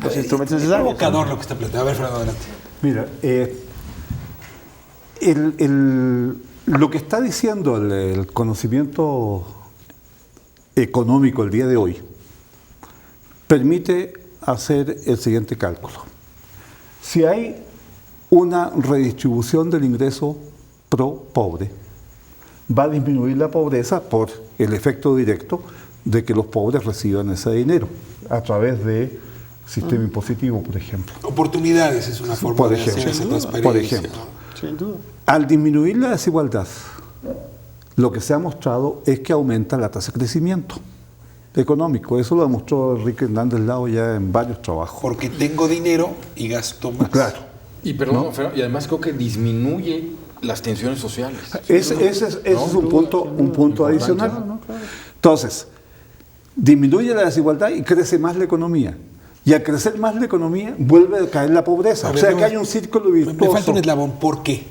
G: los instrumentos necesarios.
A: Es provocador lo que está planteando. A ver, Fernando, adelante.
E: Mira, lo que está diciendo el conocimiento económico el día de hoy permite hacer el siguiente cálculo. Si hay una redistribución del ingreso pro pobre, va a disminuir la pobreza por el efecto directo de que los pobres reciban ese dinero a través de sistema impositivo, por ejemplo.
A: Oportunidades es una forma de hacer esa transparencia.
E: Por ejemplo, al disminuir la desigualdad, lo que se ha mostrado es que aumenta la tasa de crecimiento económico. Eso lo demostró Enrique Hernández Lao ya en varios trabajos.
A: Porque tengo dinero y gasto más.
E: Claro.
H: Y perdón, ¿no? Y además creo que disminuye las tensiones sociales.
E: Ese es un punto adicional.
H: Claro.
E: Entonces, disminuye la desigualdad y crece más la economía. Y al crecer más la economía, vuelve a caer la pobreza. O sea que hay un círculo virtuoso.
A: Me falta un eslabón. ¿Por qué?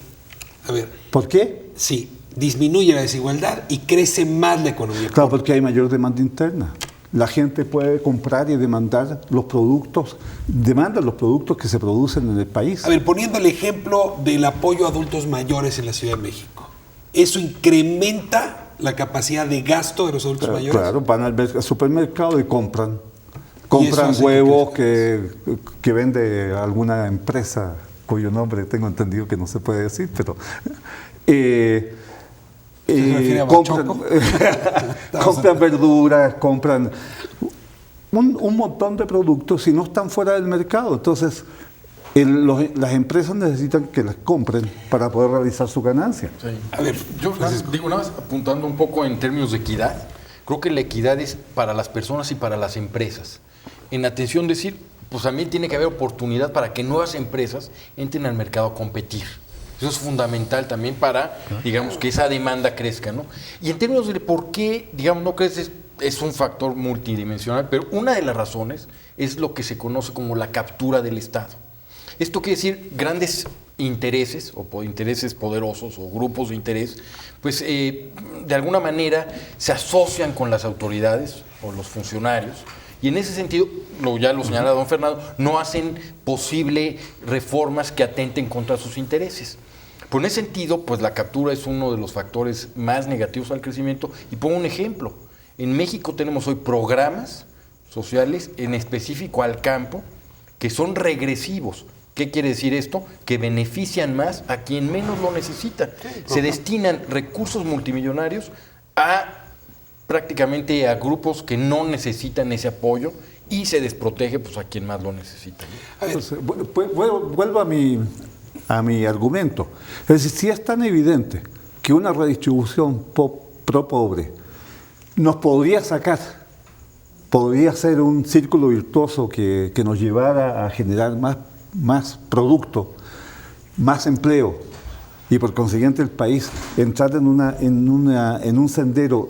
A: A ver.
E: ¿Por qué?
A: Sí, disminuye la desigualdad y crece más la economía.
E: Claro, porque hay mayor demanda interna. La gente puede comprar y demanda los productos que se producen en el país.
A: A ver, poniendo el ejemplo del apoyo a adultos mayores en la Ciudad de México, ¿eso incrementa la capacidad de gasto de los adultos mayores?
E: Claro, van al supermercado y compran huevos que vende alguna empresa cuyo nombre tengo entendido que no se puede decir, pero compran verduras, compran un montón de productos y no están fuera del mercado. Entonces, las empresas necesitan que las compren para poder realizar su ganancia.
H: Sí. A ver, yo digo nada más apuntando un poco en términos de equidad. Creo que la equidad es para las personas y para las empresas. En atención decir, pues también tiene que haber oportunidad para que nuevas empresas entren al mercado a competir. Eso es fundamental también para, digamos, que esa demanda crezca, ¿no? Y en términos de por qué, digamos, no crece, es un factor multidimensional, pero una de las razones es lo que se conoce como la captura del Estado. Esto quiere decir grandes intereses, o intereses poderosos, o grupos de interés, pues de alguna manera se asocian con las autoridades o los funcionarios, y en ese sentido, ya lo señala don Fernando, no hacen posible reformas que atenten contra sus intereses. Por ese sentido, pues la captura es uno de los factores más negativos al crecimiento. Y pongo un ejemplo. En México tenemos hoy programas sociales, en específico al campo, que son regresivos. ¿Qué quiere decir esto? Que benefician más a quien menos lo necesita. Se destinan recursos multimillonarios prácticamente a grupos que no necesitan ese apoyo y se desprotege pues a quien más lo necesita.
E: Entonces, vuelvo a mi argumento. Es decir, si es tan evidente que una redistribución pro pobre nos podría sacar, podría ser un círculo virtuoso que nos llevara a generar más producto, más empleo, y por consiguiente el país entrar en un sendero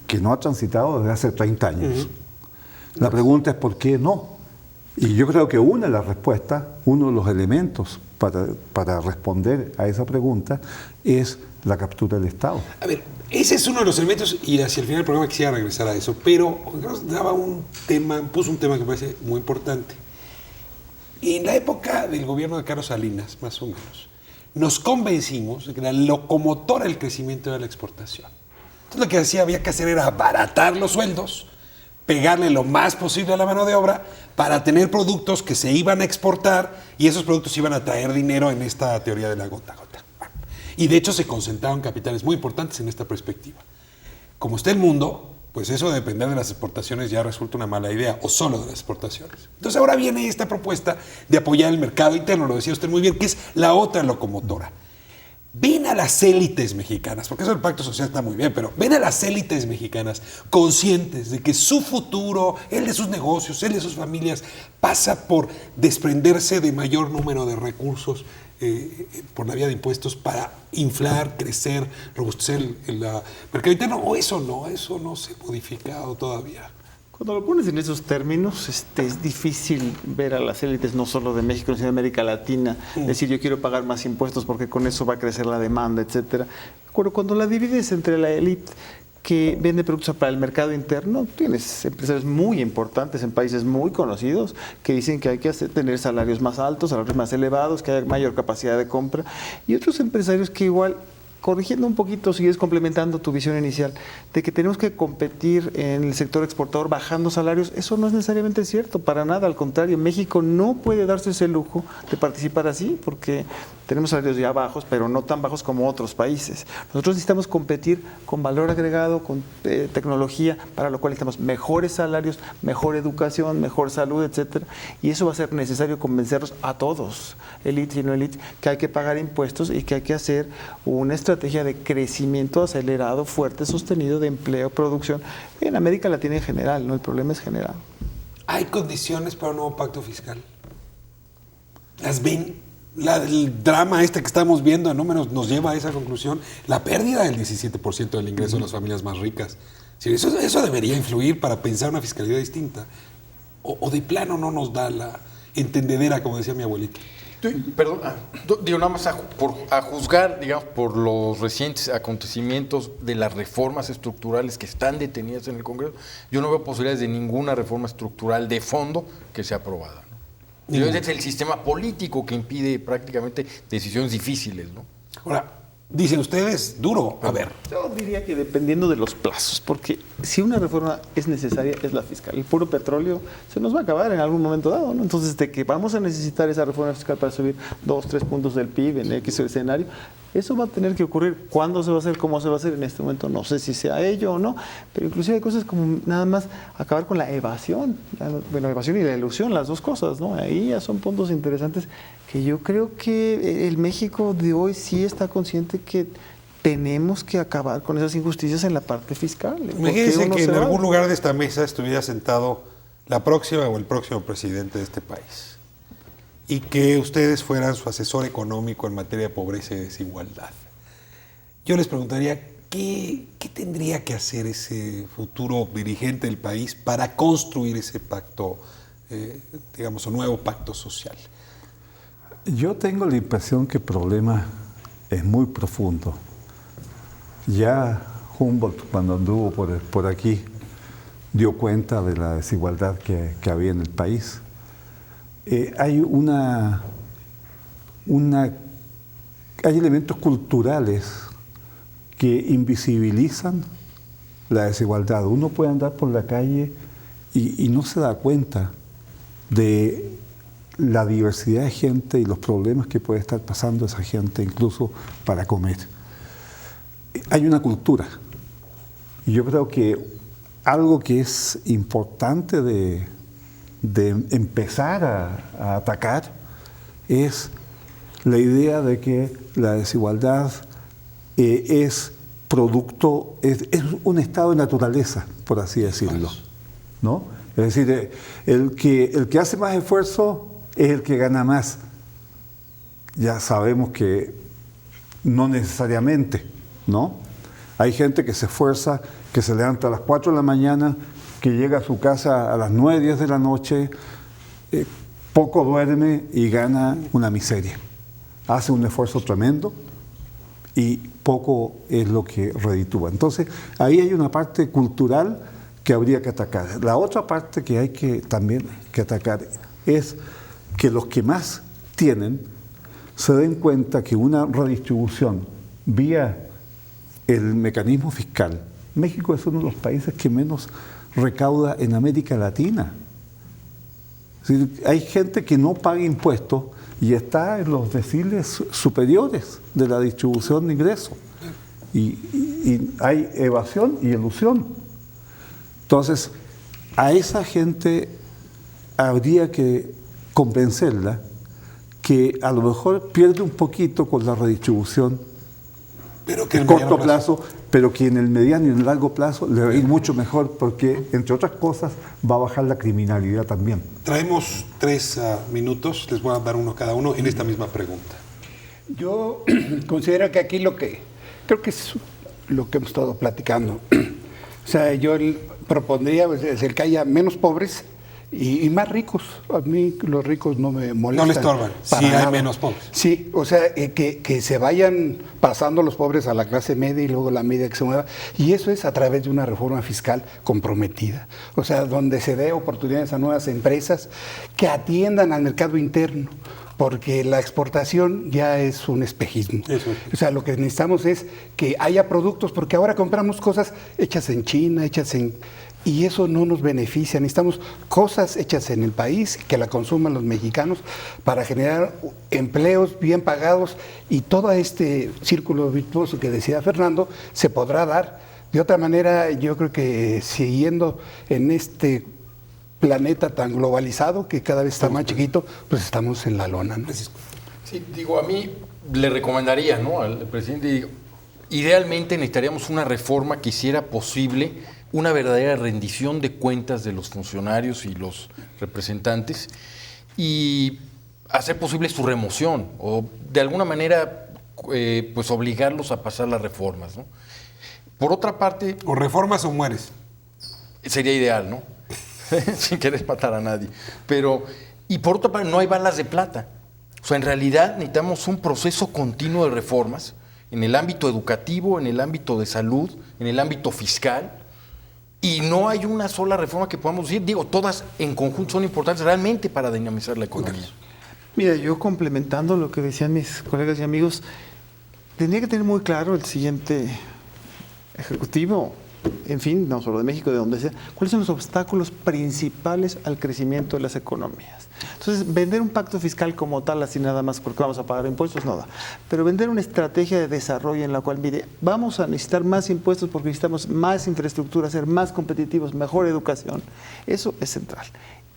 E: que no ha transitado desde hace 30 años. La pregunta es ¿por qué no? Y yo creo que una de las respuestas, uno de los elementos para responder a esa pregunta es la captura del Estado.
A: A ver, ese es uno de los elementos y hacia el final del programa quisiera regresar a eso, pero puso un tema que me parece muy importante. En la época del gobierno de Carlos Salinas, más o menos, nos convencimos de que la locomotora del crecimiento era la exportación. Entonces lo que había que hacer era abaratar los sueldos, pegarle lo más posible a la mano de obra para tener productos que se iban a exportar y esos productos iban a traer dinero en esta teoría de la gota a gota. Y de hecho se concentraron capitales muy importantes en esta perspectiva. Como está el mundo, pues eso de depender de las exportaciones ya resulta una mala idea, o solo de las exportaciones. Entonces ahora viene esta propuesta de apoyar el mercado interno, lo decía usted muy bien, que es la otra locomotora. Ven a las élites mexicanas, porque eso del pacto social está muy bien, pero ven a las élites mexicanas conscientes de que su futuro, el de sus negocios, el de sus familias, pasa por desprenderse de mayor número de recursos por la vía de impuestos para inflar, crecer, robustecer el mercado interno, o eso no se ha modificado todavía.
G: Cuando lo pones en esos términos, es difícil ver a las élites, no solo de México, sino de América Latina, decir yo quiero pagar más impuestos porque con eso va a crecer la demanda, etcétera. Pero cuando la divides entre la élite que vende productos para el mercado interno, tienes empresarios muy importantes en países muy conocidos que dicen que hay que tener salarios más altos, salarios más elevados, que haya mayor capacidad de compra, y otros empresarios que igual, corrigiendo un poquito, sigues complementando tu visión inicial de que tenemos que competir en el sector exportador bajando salarios. Eso no es necesariamente cierto, para nada, al contrario. México no puede darse ese lujo de participar así porque tenemos salarios ya bajos, pero no tan bajos como otros países. Nosotros necesitamos competir con valor agregado, con tecnología, para lo cual necesitamos mejores salarios, mejor educación, mejor salud, etcétera. Y eso va a ser necesario convencerlos a todos, élite y no élite, que hay que pagar impuestos y que hay que hacer una estrategia de crecimiento acelerado, fuerte, sostenido de empleo, producción, en América Latina en general, ¿no? El problema es general.
A: ¿Hay condiciones para un nuevo pacto fiscal? ¿Las ven? El drama que estamos viendo en números nos lleva a esa conclusión. La pérdida del 17% del ingreso de las familias más ricas. Sí, eso debería influir para pensar una fiscalidad distinta. O de plano no nos da la entendedera, como decía mi abuelita.
H: Perdón, digo, nada más a juzgar, digamos, por los recientes acontecimientos de las reformas estructurales que están detenidas en el Congreso, yo no veo posibilidades de ninguna reforma estructural de fondo que sea aprobada, ¿no? Es el sistema político que impide prácticamente decisiones difíciles, ¿no?
A: Ahora, dicen ustedes, duro. A ver.
G: Yo diría que dependiendo de los plazos, porque si una reforma es necesaria, es la fiscal. El puro petróleo se nos va a acabar en algún momento dado, ¿no? Entonces, de que vamos a necesitar esa reforma fiscal para subir 2, 3 puntos del PIB en X escenario, eso va a tener que ocurrir. ¿Cuándo se va a hacer? ¿Cómo se va a hacer? En este momento no sé si sea ello o no, pero inclusive hay cosas como nada más acabar con la evasión. Bueno, la evasión y la ilusión, las dos cosas, ¿no? Ahí ya son puntos interesantes que yo creo que el México de hoy sí está consciente que tenemos que acabar con esas injusticias en la parte fiscal.
A: Imagínense que en algún lugar de esta mesa estuviera sentado la próxima o el próximo presidente de este país y que ustedes fueran su asesor económico en materia de pobreza y desigualdad. Yo les preguntaría, ¿qué tendría que hacer ese futuro dirigente del país para construir ese pacto, digamos, un nuevo pacto social?
E: Yo tengo la impresión que el problema es muy profundo. Ya Humboldt, cuando anduvo por aquí, dio cuenta de la desigualdad que había en el país. Hay elementos culturales que invisibilizan la desigualdad. Uno puede andar por la calle y no se da cuenta de la diversidad de gente y los problemas que puede estar pasando esa gente, incluso para comer. Hay una cultura. Y yo creo que algo que es importante de empezar a atacar es la idea de que la desigualdad es producto, es un estado de naturaleza, por así decirlo, ¿no? Es decir, el que hace más esfuerzo es el que gana más. Ya sabemos que no necesariamente, ¿no? Hay gente que se esfuerza, que se levanta a las 4 de la mañana, que llega a su casa a las 9, 10 de la noche, poco duerme y gana una miseria. Hace un esfuerzo tremendo y poco es lo que reditúa. Entonces, ahí hay una parte cultural que habría que atacar. La otra parte que hay que también que atacar es que los que más tienen se den cuenta que una redistribución vía el mecanismo fiscal. México es uno de los países que menos recauda en América Latina. Es decir, hay gente que no paga impuestos y está en los deciles superiores de la distribución de ingresos. Y hay evasión y elusión. Entonces, a esa gente habría que convencerla que a lo mejor pierde un poquito con la redistribución
A: pero que
E: en corto plazo, pero que en el mediano y en el largo plazo le va a ir mucho mejor porque, entre otras cosas, va a bajar la criminalidad también.
A: Traemos 3 minutos, les voy a dar uno cada uno en esta misma pregunta.
F: Yo considero que aquí creo que es lo que hemos estado platicando. O sea, yo propondría el que haya menos pobres y más ricos. A mí los ricos no me molestan.
A: No les estorban, sí hay menos pobres.
F: Sí, o sea, que se vayan pasando los pobres a la clase media y luego la media que se mueva. Y eso es a través de una reforma fiscal comprometida. O sea, donde se dé oportunidades a nuevas empresas que atiendan al mercado interno. Porque la exportación ya es un espejismo. Eso. O sea, lo que necesitamos es que haya productos, porque ahora compramos cosas hechas en China, hechas en y eso no nos beneficia. Necesitamos cosas hechas en el país, que la consuman los mexicanos, para generar empleos bien pagados, y todo este círculo virtuoso que decía Fernando se podrá dar. De otra manera, yo creo que siguiendo en este planeta tan globalizado, que cada vez está más chiquito, pues estamos en la lona, ¿no?
H: Sí, digo, a mí le recomendaría, ¿no?, al presidente, digo, idealmente necesitaríamos una reforma que hiciera posible una verdadera rendición de cuentas de los funcionarios y los representantes y hacer posible su remoción o de alguna manera pues obligarlos a pasar las reformas, ¿no? Por otra parte...
A: O reformas o mueres.
H: Sería ideal, ¿no? Sin querer matar a nadie. Pero, y por otra parte, no hay balas de plata. O sea, en realidad necesitamos un proceso continuo de reformas en el ámbito educativo, en el ámbito de salud, en el ámbito fiscal, y no hay una sola reforma que podamos decir, digo, todas en conjunto son importantes realmente para dinamizar la economía.
G: Mira, yo complementando lo que decían mis colegas y amigos, tendría que tener muy claro el siguiente ejecutivo, en fin, no solo de México, de donde sea, cuáles son los obstáculos principales al crecimiento de las economías. Entonces, vender un pacto fiscal como tal, así nada más porque vamos a pagar impuestos, no da. Pero vender una estrategia de desarrollo en la cual, mire, vamos a necesitar más impuestos porque necesitamos más infraestructura, ser más competitivos, mejor educación, eso es central.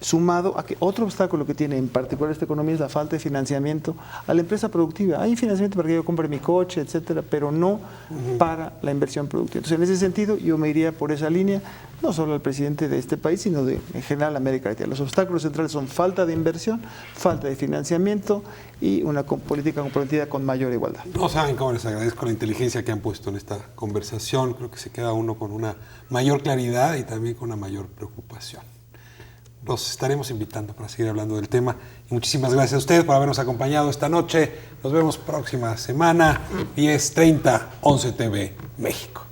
G: Sumado a que otro obstáculo que tiene en particular esta economía es la falta de financiamiento a la empresa productiva. Hay financiamiento para que yo compre mi coche, etcétera, pero no para la inversión productiva. Entonces, en ese sentido, yo me iría por esa línea, no solo al presidente de este país, sino de, en general, América Latina. Los obstáculos centrales son falta de inversión, falta de financiamiento y una política comprometida con mayor igualdad.
A: No saben cómo les agradezco la inteligencia que han puesto en esta conversación. Creo que se queda uno con una mayor claridad y también con una mayor preocupación. Los estaremos invitando para seguir hablando del tema. Y muchísimas gracias a ustedes por habernos acompañado esta noche. Nos vemos próxima semana, 10:30, 11 TV, México.